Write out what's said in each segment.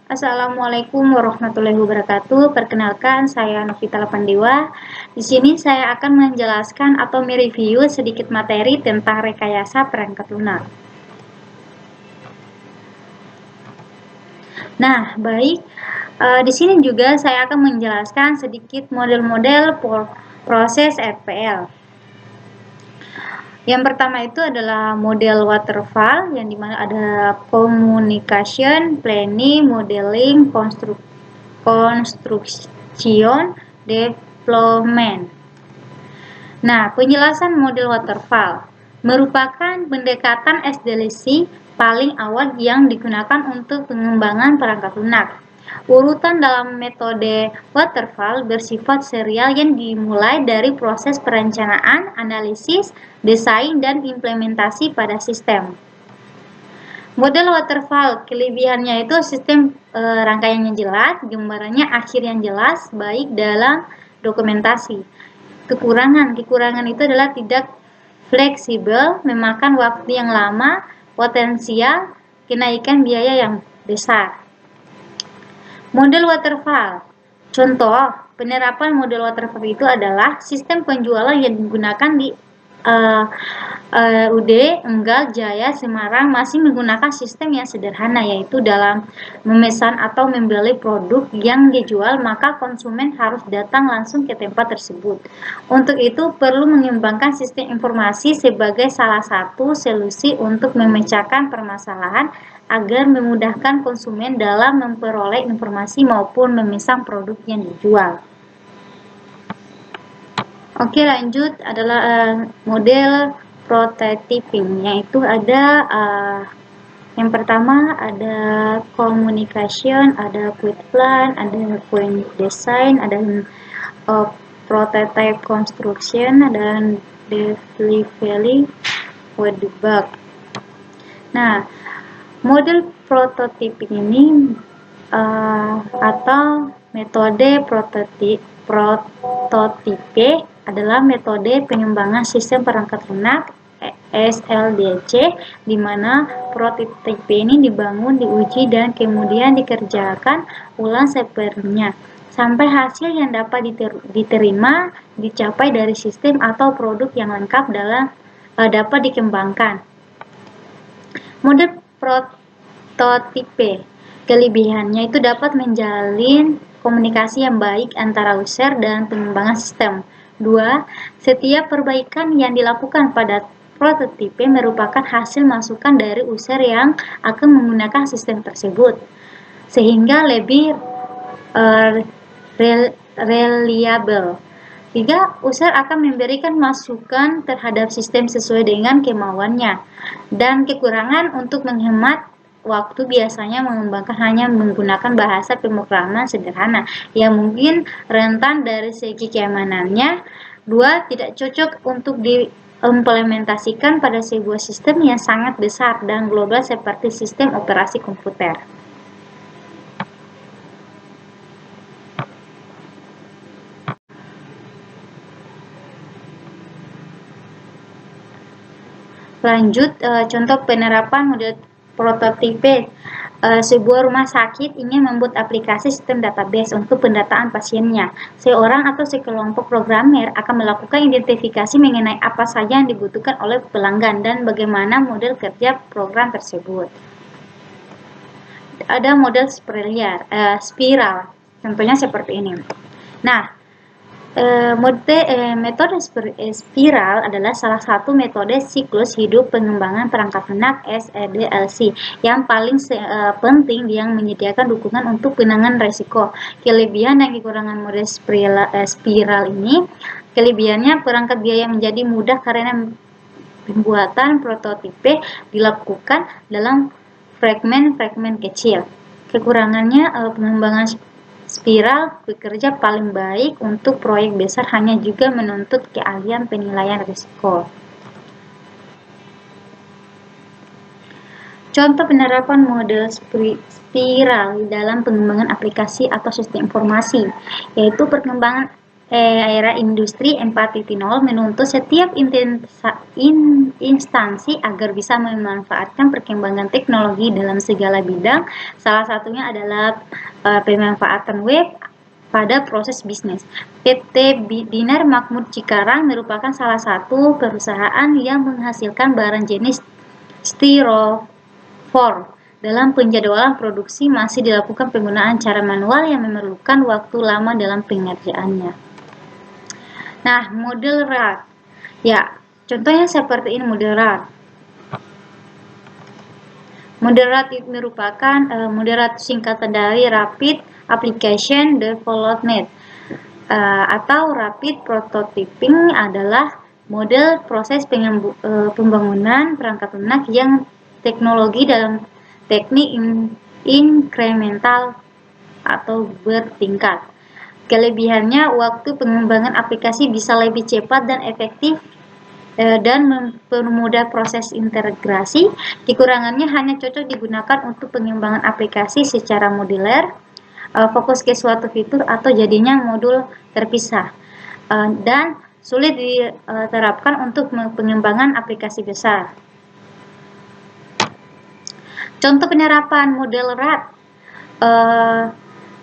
Assalamualaikum warahmatullahi wabarakatuh. Perkenalkan, saya Novita Lapandewa. Di sini saya akan menjelaskan atau mereview sedikit materi tentang rekayasa perangkat lunak. Nah, baik. Di sini juga saya akan menjelaskan sedikit model-model proses RPL. Yang pertama itu adalah model waterfall, yang dimana ada communication, planning, modeling, construction, development. Nah, penjelasan model waterfall merupakan pendekatan SDLC paling awal yang digunakan untuk pengembangan perangkat lunak. Urutan dalam metode waterfall bersifat serial yang dimulai dari proses perencanaan, analisis, desain, dan implementasi pada sistem. Model waterfall, kelebihannya itu sistem rangkaiannya jelas, gambarannya akhir yang jelas, baik dalam dokumentasi. Kekurangan itu adalah tidak fleksibel, memakan waktu yang lama, potensial kenaikan biaya yang besar. Model waterfall. Contoh penerapan model waterfall itu adalah sistem penjualan yang digunakan di UD Enggal Jaya Semarang masih menggunakan sistem yang sederhana, yaitu dalam memesan atau membeli produk yang dijual maka konsumen harus datang langsung ke tempat tersebut. Untuk itu perlu mengembangkan sistem informasi sebagai salah satu solusi untuk memecahkan permasalahan agar memudahkan konsumen dalam memperoleh informasi maupun memesan produk yang dijual. Oke, lanjut adalah model prototyping, yaitu ada yang pertama ada communication, ada quick plan, ada point design, ada prototype construction, dan delivery with debug. Nah, model prototyping ini atau metode prototipe adalah metode pengembangan sistem perangkat lunak SLDC, di mana prototipe ini dibangun, diuji, dan kemudian dikerjakan ulang sepenuhnya sampai hasil yang dapat diterima dicapai dari sistem atau produk yang lengkap dapat dikembangkan. Model prototipe, kelebihannya itu dapat menjalin komunikasi yang baik antara user dan pengembangan sistem. 2. Setiap perbaikan yang dilakukan pada prototipe merupakan hasil masukan dari user yang akan menggunakan sistem tersebut, sehingga lebih reliable. 3. User akan memberikan masukan terhadap sistem sesuai dengan kemauannya. Dan kekurangan untuk menghemat waktu biasanya mengembangkan hanya menggunakan bahasa pemrograman sederhana yang mungkin rentan dari segi keamanannya. 2. Tidak cocok untuk diimplementasikan pada sebuah sistem yang sangat besar dan global seperti sistem operasi komputer. Lanjut, contoh penerapan model prototipe. Sebuah rumah sakit ingin membuat aplikasi sistem database untuk pendataan pasiennya. Seorang atau sekelompok programmer akan melakukan identifikasi mengenai apa saja yang dibutuhkan oleh pelanggan dan bagaimana model kerja program tersebut. Ada model spiral, contohnya seperti ini. Nah, metode spiral adalah salah satu metode siklus hidup pengembangan perangkat lunak SDLC yang paling penting yang menyediakan dukungan untuk penanganan risiko. Kelebihan dan kekurangan model spiral ini, kelebihannya perangkat biaya menjadi mudah karena pembuatan prototipe dilakukan dalam fragmen-fragmen kecil. Kekurangannya, pengembangan spiral bekerja paling baik untuk proyek besar hanya juga menuntut keahlian penilaian risiko. Contoh penerapan model spiral dalam pengembangan aplikasi atau sistem informasi, yaitu perkembangan era industri 4.0 menuntut setiap instansi agar bisa memanfaatkan perkembangan teknologi dalam segala bidang. Salah satunya adalah pemanfaatan web pada proses bisnis. PT Dinar Makmur Cikarang merupakan salah satu perusahaan yang menghasilkan barang jenis styrofoam. Dalam penjadwalan produksi masih dilakukan penggunaan cara manual yang memerlukan waktu lama dalam pengerjaannya. Nah, model RAD. Ya, contohnya seperti ini model RAD. Model RAD merupakan model RAD singkatan dari Rapid Application Development atau Rapid Prototyping adalah model proses pembangunan perangkat lunak yang teknologi dalam teknik incremental atau bertingkat. Kelebihannya, waktu pengembangan aplikasi bisa lebih cepat dan efektif dan mempermudah proses integrasi. Kekurangannya hanya cocok digunakan untuk pengembangan aplikasi secara modular, fokus ke suatu fitur atau jadinya modul terpisah, dan sulit diterapkan untuk pengembangan aplikasi besar. Contoh penerapan model RAD.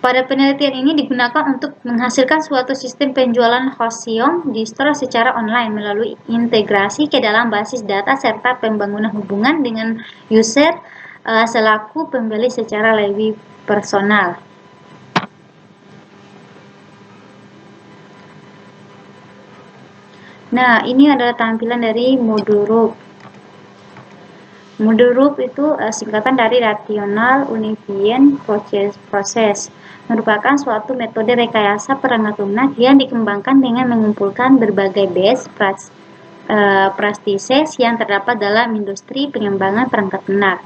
Pada penelitian ini digunakan untuk menghasilkan suatu sistem penjualan Hosyeong di store secara online melalui integrasi ke dalam basis data serta pembangunan hubungan dengan user selaku pembeli secara lebih personal. Nah, ini adalah tampilan dari modul RUP. Modul RUP itu singkatan dari Rational Unified Process. Merupakan suatu metode rekayasa perangkat lunak yang dikembangkan dengan mengumpulkan berbagai best practices yang terdapat dalam industri pengembangan perangkat lunak.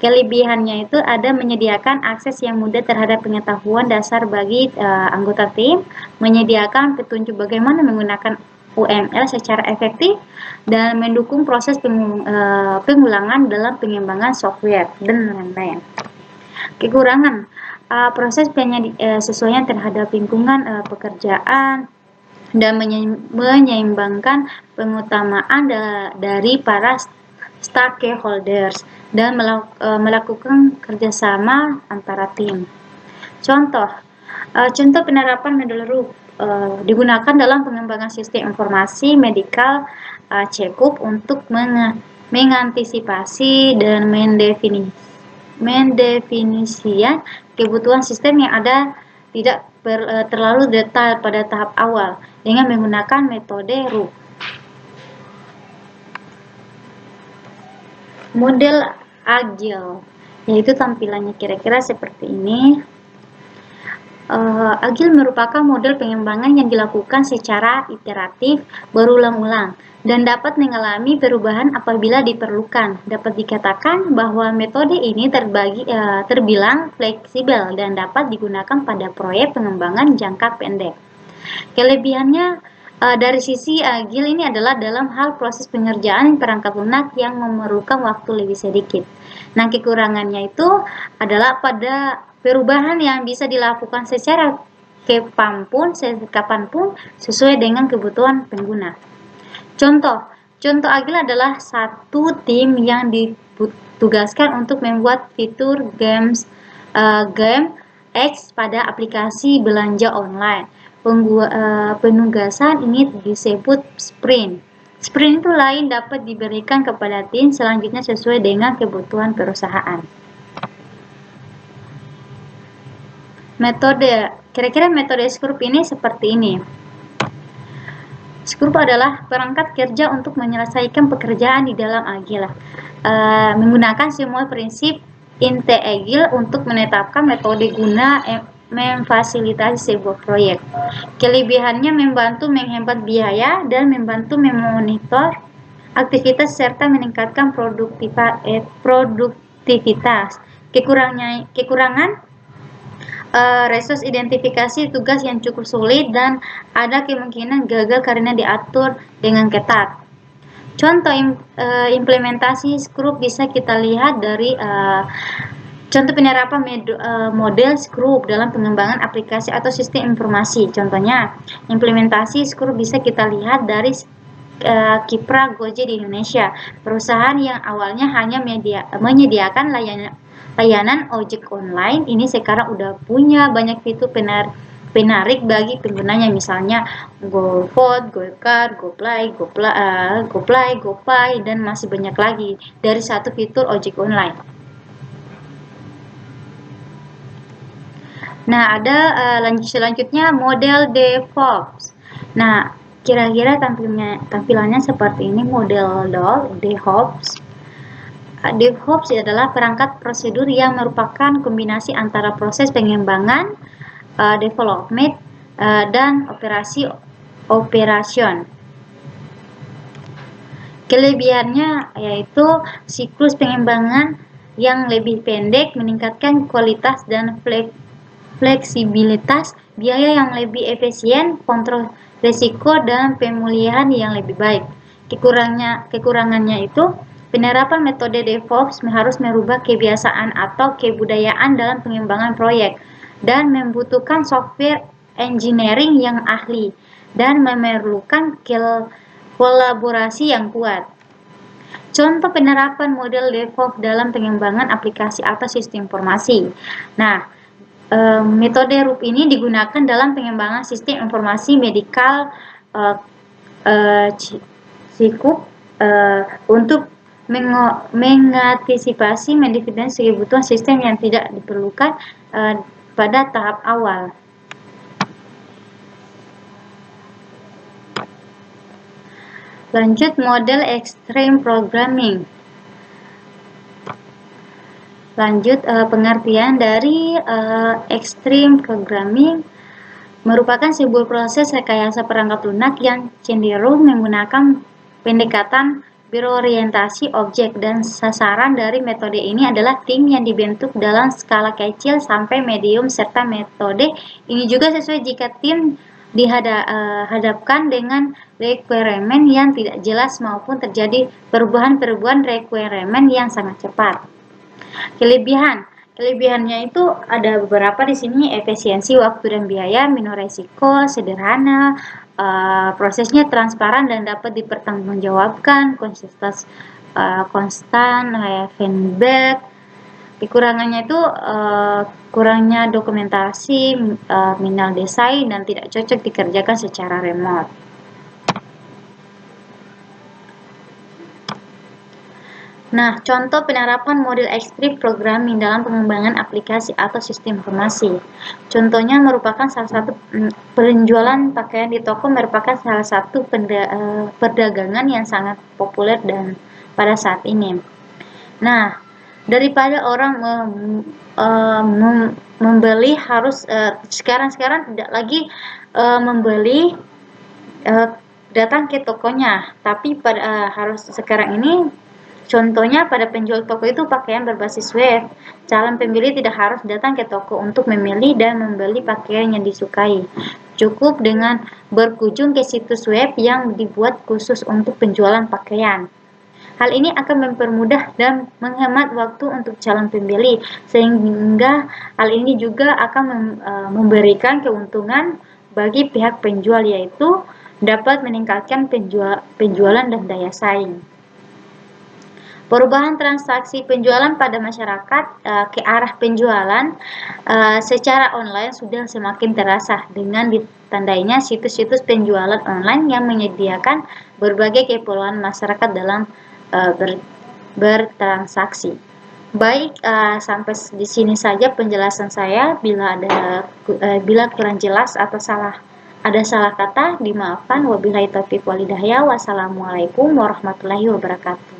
Kelebihannya itu ada menyediakan akses yang mudah terhadap pengetahuan dasar bagi anggota tim, menyediakan petunjuk bagaimana menggunakan UML secara efektif, dan mendukung proses pengulangan dalam pengembangan software, dan lain-lain. Kekurangan, proses penyesuaian terhadap lingkungan pekerjaan dan menyeimbangkan pengutamaan dari para stakeholders dan melakukan kerjasama antara tim. Contoh penerapan model RUP digunakan dalam pengembangan sistem informasi medikal check-up untuk mengantisipasi dan mendefinisikan kebutuhan sistem yang ada tidak terlalu detail pada tahap awal dengan menggunakan metode RUP. Model Agile, yaitu tampilannya kira-kira seperti ini. Agile merupakan model pengembangan yang dilakukan secara iteratif berulang-ulang dan dapat mengalami perubahan apabila diperlukan. Dapat dikatakan bahwa metode ini terbilang fleksibel dan dapat digunakan pada proyek pengembangan jangka pendek. Kelebihannya dari sisi Agile ini adalah dalam hal proses pengerjaan perangkat lunak yang memerlukan waktu lebih sedikit. Nah, kekurangannya itu adalah pada perubahan yang bisa dilakukan secara kapanpun sesuai dengan kebutuhan pengguna. Contoh Agile adalah satu tim yang ditugaskan untuk membuat fitur game X pada aplikasi belanja online. Penugasan ini disebut sprint. Sprint itu lain dapat diberikan kepada tim selanjutnya sesuai dengan kebutuhan perusahaan. Kira-kira metode Scrub ini seperti ini. Scrub adalah perangkat kerja untuk menyelesaikan pekerjaan di dalam Agile. Menggunakan semua prinsip inti Agile untuk menetapkan metode guna memfasilitasi sebuah proyek. Kelebihannya membantu menghemat biaya dan membantu memonitor aktivitas serta meningkatkan produktivitas. Kekurangan resource identifikasi tugas yang cukup sulit dan ada kemungkinan gagal karena diatur dengan ketat. Contoh implementasi Scrub bisa kita lihat dari Contoh penerapan model Scrum dalam pengembangan aplikasi atau sistem informasi. Contohnya, implementasi Scrum bisa kita lihat dari Kiprah Gojek di Indonesia, perusahaan yang awalnya hanya menyediakan layanan ojek online, ini sekarang udah punya banyak fitur penarik bagi penggunanya, misalnya GoFood, GoCar, GoPay, dan masih banyak lagi dari satu fitur ojek online. Nah, ada selanjutnya model DevOps. Nah, kira-kira tampilannya seperti ini model DevOps. DevOps adalah perangkat prosedur yang merupakan kombinasi antara proses pengembangan, development, dan operation. Kelebihannya yaitu siklus pengembangan yang lebih pendek, meningkatkan kualitas dan fleksibilitas, biaya yang lebih efisien, kontrol risiko, dan pemulihan yang lebih baik. Kekurangannya itu penerapan metode DevOps harus merubah kebiasaan atau kebudayaan dalam pengembangan proyek dan membutuhkan software engineering yang ahli dan memerlukan kolaborasi yang kuat. Contoh penerapan model DevOps dalam pengembangan aplikasi atau sistem informasi. Nah, metode RUP ini digunakan dalam pengembangan sistem informasi medikal untuk mengantisipasi modifikasi kebutuhan sistem yang tidak diperlukan pada tahap awal. Lanjut model extreme programming. Lanjut pengertian dari extreme programming merupakan sebuah proses rekayasa perangkat lunak yang cenderung menggunakan pendekatan berorientasi objek, dan sasaran dari metode ini adalah tim yang dibentuk dalam skala kecil sampai medium, serta metode ini juga sesuai jika tim dihadapkan dengan requirement yang tidak jelas maupun terjadi perubahan requirement yang sangat cepat. Kelebihannya itu ada beberapa di sini: efisiensi waktu dan biaya, minor resiko, sederhana, prosesnya transparan dan dapat dipertanggungjawabkan, konstan, feedback. Kekurangannya itu kurangnya dokumentasi, minimal desain, dan tidak cocok dikerjakan secara remote. Nah, contoh penerapan model extreme programming dalam pengembangan aplikasi atau sistem informasi. Contohnya merupakan salah satu penjualan pakaian di toko, merupakan salah satu perdagangan yang sangat populer dan pada saat ini. Nah, daripada orang membeli harus sekarang tidak lagi membeli datang ke tokonya, tapi harus sekarang ini. Contohnya pada penjual toko itu pakaian berbasis web. Calon pembeli tidak harus datang ke toko untuk memilih dan membeli pakaian yang disukai. Cukup dengan berkunjung ke situs web yang dibuat khusus untuk penjualan pakaian. Hal ini akan mempermudah dan menghemat waktu untuk calon pembeli, sehingga hal ini juga akan memberikan keuntungan bagi pihak penjual, yaitu dapat meningkatkan penjualan dan daya saing. Perubahan transaksi penjualan pada masyarakat ke arah penjualan secara online sudah semakin terasa dengan ditandainya situs-situs penjualan online yang menyediakan berbagai keperluan masyarakat dalam bertransaksi. Baik, sampai di sini saja penjelasan saya. Bila kurang jelas atau ada salah kata, dimaafkan. Wabillahi taufiq walhidayah. Wassalamualaikum warahmatullahi wabarakatuh.